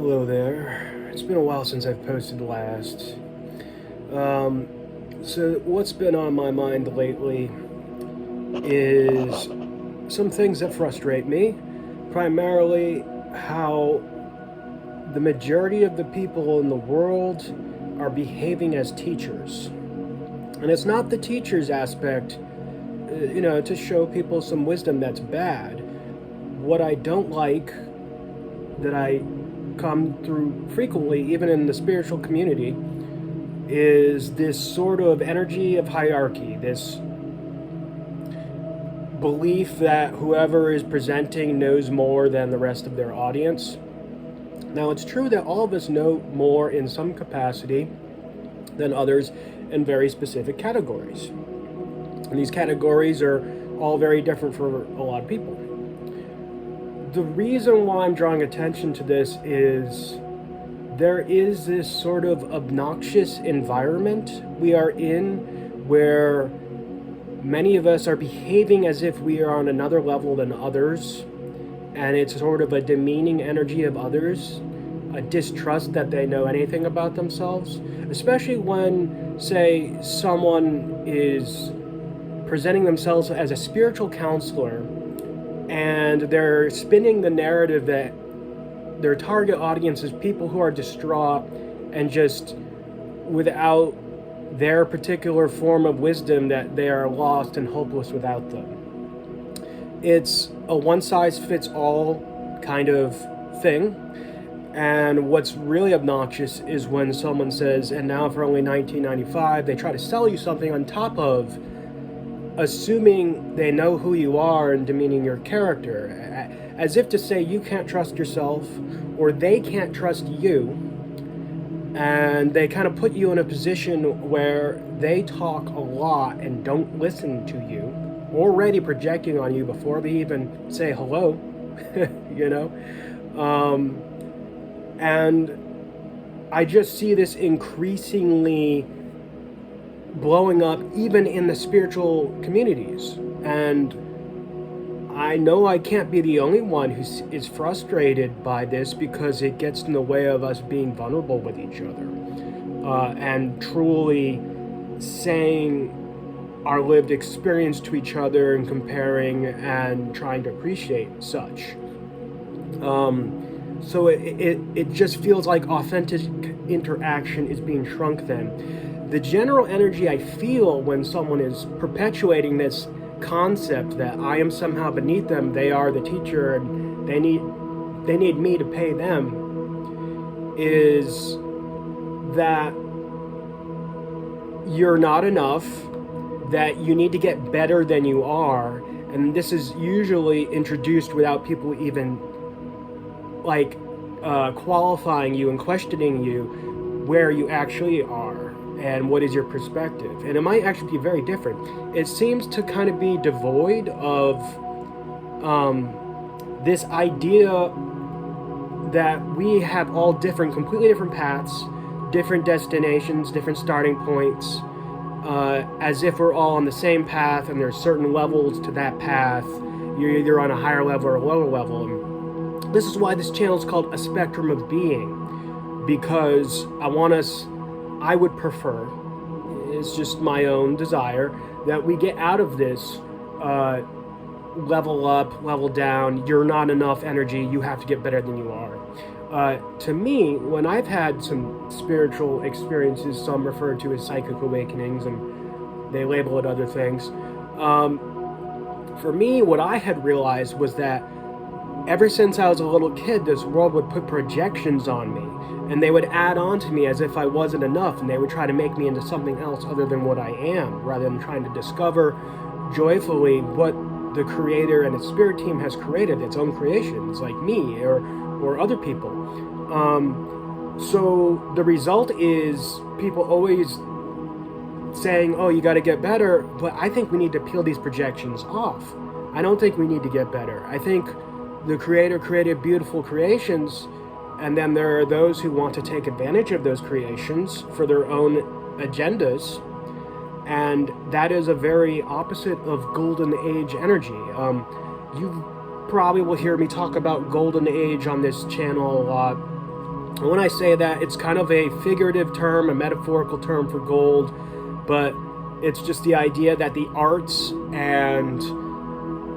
Hello there. It's been a while since I've posted last. Um, so what's been on my mind lately is some things that frustrate me. Primarily how the majority of the people in the world are behaving as teachers. And it's not the teacher's aspect, to show people some wisdom that's bad. What I don't like that I come through frequently, even in the spiritual community, is this sort of energy of hierarchy, this belief that whoever is presenting knows more than the rest of their audience. Now, it's true that all of us know more in some capacity than others in very specific categories. And these categories are all very different for a lot of people. The reason why I'm drawing attention to this is there is this sort of obnoxious environment we are in where many of us are behaving as if we are on another level than others, and it's sort of a demeaning energy of others, a distrust that they know anything about themselves, especially when, say, someone is presenting themselves as a spiritual counselor and they're spinning the narrative that their target audience is people who are distraught and just without their particular form of wisdom, that they are lost and hopeless without them. It's a one-size-fits-all kind of thing. And what's really obnoxious is when someone says, and now for only $19.95, they try to sell you something on top of assuming they know who you are and demeaning your character, as if to say you can't trust yourself or they can't trust you, and they kind of put you in a position where they talk a lot and don't listen to you, already projecting on you before they even say hello. And I just see this increasingly blowing up even in the spiritual communities. And I know I can't be the only one who is frustrated by this, because it gets in the way of us being vulnerable with each other, and truly saying our lived experience to each other and comparing and trying to appreciate such. So it just feels like authentic interaction is being shrunk then. The general energy I feel when someone is perpetuating this concept that I am somehow beneath them, they are the teacher, and they need me to pay them, is that you're not enough, that you need to get better than you are, and this is usually introduced without people even qualifying you and questioning you where you actually are and what is your perspective. And it might actually be very different. It seems to kind of be devoid of this idea that we have all completely different paths, different destinations, different starting points, as if we're all on the same path and there's certain levels to that path. You're either on a higher level or a lower level. And this is why this channel is called A Spectrum of Being, because I would prefer, it's just my own desire, that we get out of this level up, level down, you're not enough energy, you have to get better than you are. To me, when I've had some spiritual experiences, some refer to as psychic awakenings, and they label it other things, for me, what I had realized was that ever since I was a little kid, this world would put projections on me, and they would add on to me as if I wasn't enough, and they would try to make me into something else other than what I am, rather than trying to discover joyfully what the Creator and its spirit team has created, its own creations, like me or other people. So the result is people always saying, oh, you got to get better, but I think we need to peel these projections off. I don't think we need to get better. I think the Creator created beautiful creations, and then there are those who want to take advantage of those creations for their own agendas, and that is a very opposite of golden age energy. You probably will hear me talk about golden age on this channel a lot, And when I say that, it's kind of a figurative term, a metaphorical term for gold, but it's just the idea that the arts and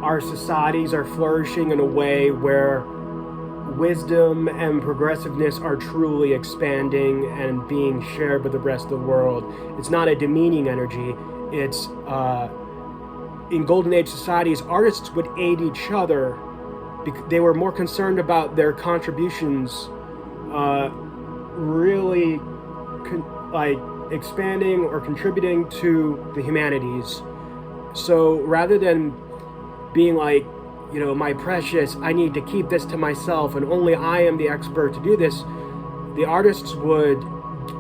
our societies are flourishing in a way where wisdom and progressiveness are truly expanding and being shared with the rest of the world. It's not a demeaning energy. It's in Golden Age societies, artists would aid each other. They were more concerned about their contributions really like expanding or contributing to the humanities. So rather than being like, you know, my precious, I need to keep this to myself and only I am the expert to do this, the artists would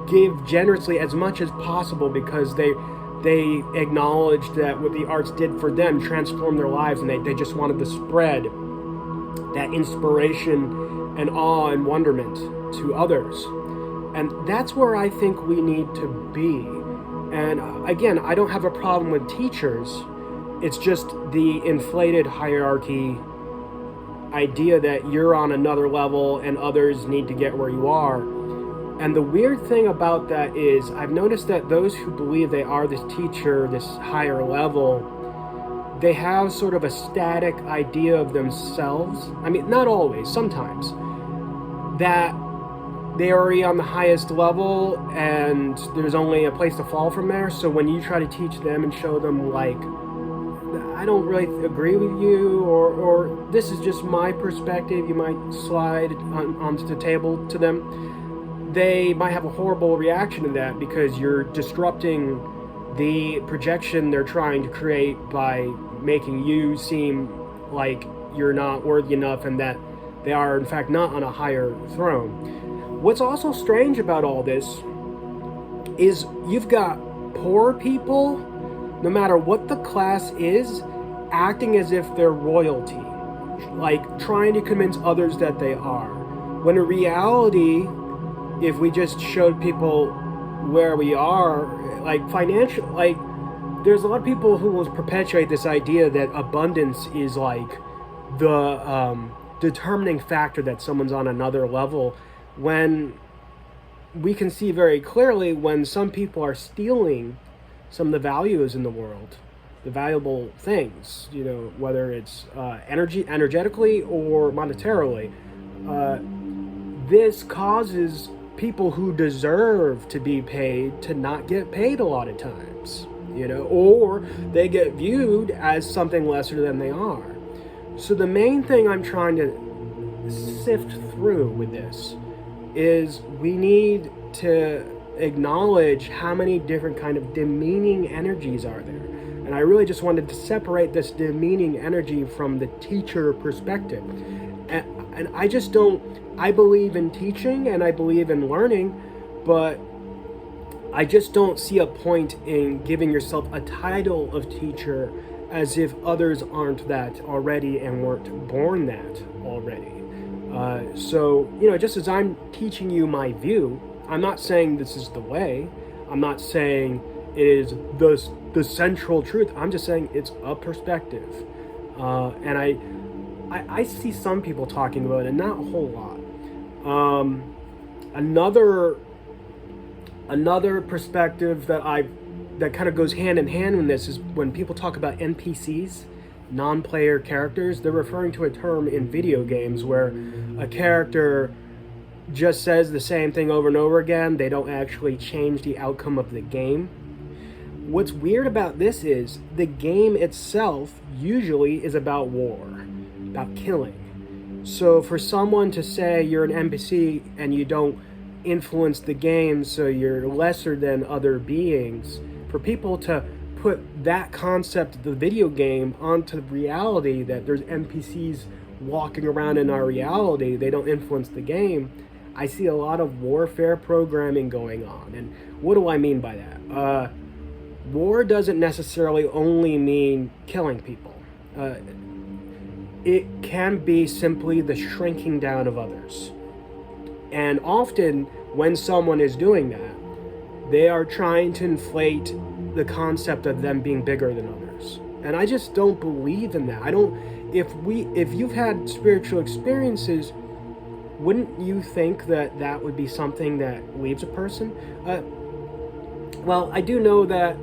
give generously as much as possible because they acknowledged that what the arts did for them transformed their lives, and they just wanted to spread that inspiration and awe and wonderment to others. And that's where I think we need to be. And again, I don't have a problem with teachers. It's just the inflated hierarchy idea that you're on another level and others need to get where you are. And the weird thing about that is I've noticed that those who believe they are this teacher, this higher level, they have sort of a static idea of themselves. I mean, not always, sometimes. That they are already on the highest level and there's only a place to fall from there. So when you try to teach them and show them like, I don't really agree with you, or this is just my perspective, you might slide onto the table to them, they might have a horrible reaction to that because you're disrupting the projection they're trying to create by making you seem like you're not worthy enough and that they are in fact not on a higher throne. What's also strange about all this is you've got poor people, no matter what the class is, acting as if they're royalty, like trying to convince others that they are. When in reality, if we just showed people where we are, like financial, like there's a lot of people who will perpetuate this idea that abundance is like the determining factor that someone's on another level, when we can see very clearly when some people are stealing some of the values in the world, the valuable things, you know, whether it's energetically or monetarily. This causes people who deserve to be paid to not get paid a lot of times, you know, or they get viewed as something lesser than they are. So the main thing I'm trying to sift through with this is we need to acknowledge how many different kind of demeaning energies are there. And I really just wanted to separate this demeaning energy from the teacher perspective. And I just don't, I believe in teaching and I believe in learning, but I just don't see a point in giving yourself a title of teacher as if others aren't that already and weren't born that already. So, you know, just as I'm teaching you my view, I'm not saying this is the way. I'm not saying it is the central truth. I'm just saying it's a perspective. And I see some people talking about it, and not a whole lot. Another perspective that kind of goes hand in hand with this is when people talk about NPCs, non-player characters. They're referring to a term in video games where a character just says the same thing over and over again. They don't actually change the outcome of the game. What's weird about this is the game itself usually is about war, about killing. So for someone to say you're an NPC and you don't influence the game, so you're lesser than other beings, for people to put that concept of the video game onto reality, that there's NPCs walking around in our reality, they don't influence the game, I see a lot of warfare programming going on. And what do I mean by that? War doesn't necessarily only mean killing people. It can be simply the shrinking down of others. And often when someone is doing that, they are trying to inflate the concept of them being bigger than others. And I just don't believe in that. If you've had spiritual experiences, wouldn't you think that that would be something that leaves a person? Well, I do know that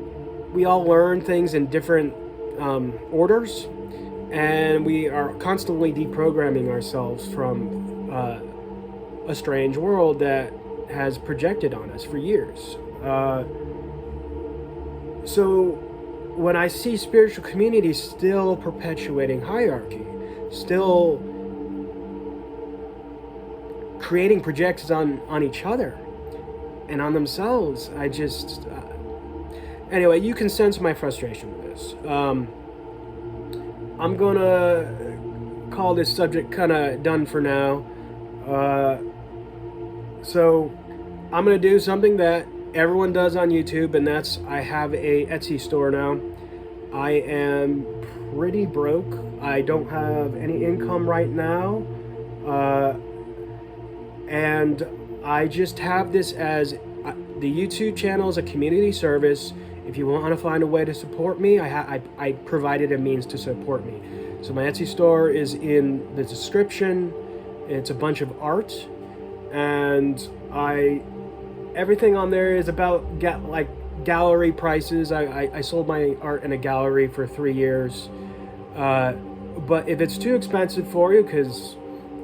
we all learn things in different orders, and we are constantly deprogramming ourselves from a strange world that has projected on us for years. So when I see spiritual communities still perpetuating hierarchy, still creating projections on each other and on themselves, I just... anyway, you can sense my frustration with this. I'm gonna call this subject kind of done for now. So I'm gonna do something that everyone does on YouTube, and that's I have a Etsy store now. I am pretty broke. I don't have any income right now, and I just have this as the YouTube channel is a community service. If you want to find a way to support me, I provided a means to support me. So my Etsy store is in the description. It's a bunch of art, and everything on there is about gallery prices. I sold my art in a gallery for 3 years. But if it's too expensive for you, because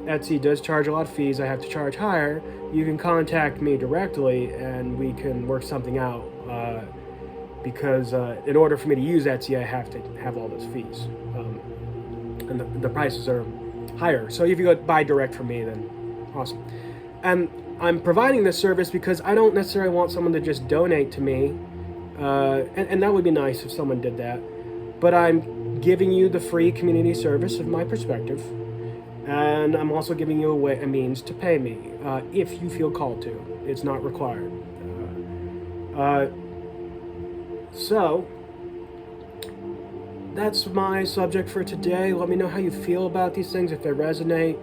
Etsy does charge a lot of fees, I have to charge higher, you can contact me directly and we can work something out. Because in order for me to use Etsy, I have to have all those fees. And the prices are higher. So if you go buy direct from me, then awesome. And I'm providing this service because I don't necessarily want someone to just donate to me. And that would be nice if someone did that. But I'm giving you the free community service of my perspective. And I'm also giving you a means to pay me if you feel called to. It's not required. So, that's my subject for today. Let me know how you feel about these things, if they resonate.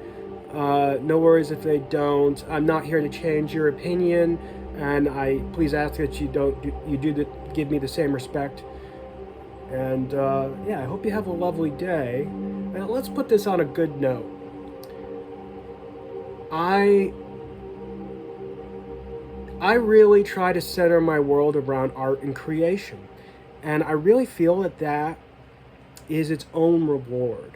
No worries if they don't. I'm not here to change your opinion, and I please ask that you give me the same respect. And yeah, I hope you have a lovely day. And let's put this on a good note. I really try to center my world around art and creation. And I really feel that that is its own reward.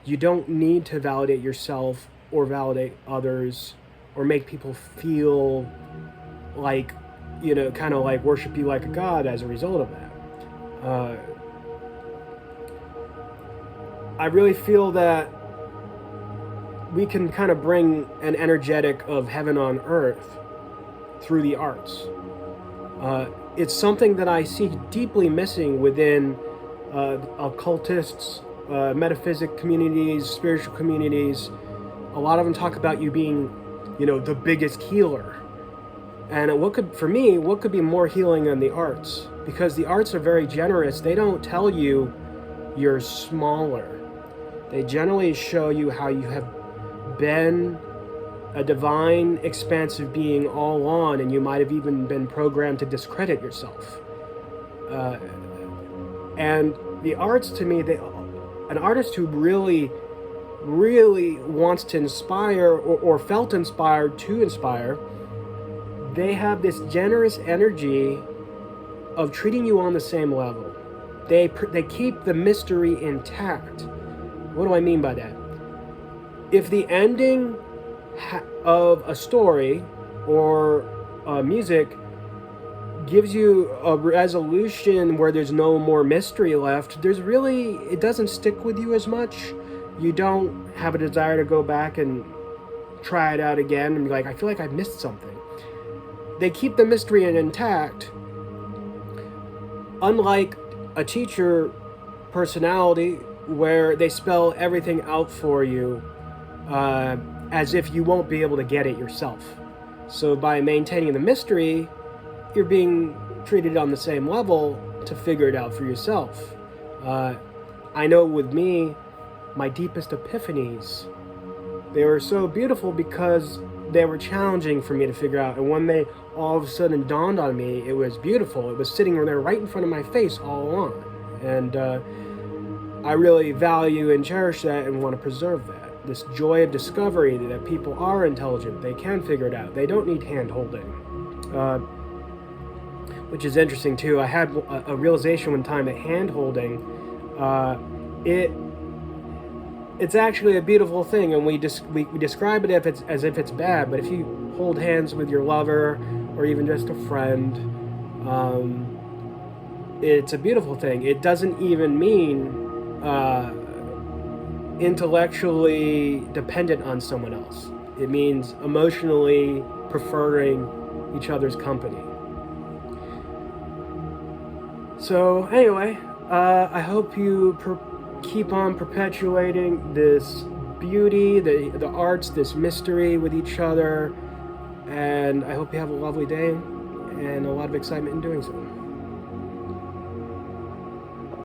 You don't need to validate yourself or validate others or make people feel like, kind of like worship you like a god as a result of that. I really feel that we can kind of bring an energetic of heaven on earth through the arts. It's something that I see deeply missing within occultists, metaphysic communities, spiritual communities. A lot of them talk about you being, the biggest healer. And what could be more healing than the arts? Because the arts are very generous. They don't tell you you're smaller. They generally show you how you have been a divine, expansive being all along, and you might have even been programmed to discredit yourself. And the arts, to me, an artist who really, really wants to inspire or felt inspired to inspire, they have this generous energy of treating you on the same level. They keep the mystery intact. What do I mean by that? If the ending of a story or music gives you a resolution where there's no more mystery left, it doesn't stick with you as much. You don't have a desire to go back and try it out again and be like, I feel like I missed something. They keep the mystery intact, unlike a teacher personality where they spell everything out for you as if you won't be able to get it yourself. So by maintaining the mystery, you're being treated on the same level to figure it out for yourself. I know with me, my deepest epiphanies, they were so beautiful because they were challenging for me to figure out. And when they all of a sudden dawned on me, it was beautiful. It was sitting there right in front of my face all along. And I really value and cherish that and want to preserve that. this joy of discovery that people are intelligent, they can figure it out. They don't need hand holding, which is interesting too. I had a realization one time that hand holding, it's actually a beautiful thing, and we describe it as if it's bad. But if you hold hands with your lover or even just a friend, it's a beautiful thing. It doesn't even mean intellectually dependent on someone else. It means emotionally preferring each other's company. So anyway, I hope you keep on perpetuating this beauty, the arts, this mystery with each other, and I hope you have a lovely day and a lot of excitement in doing so.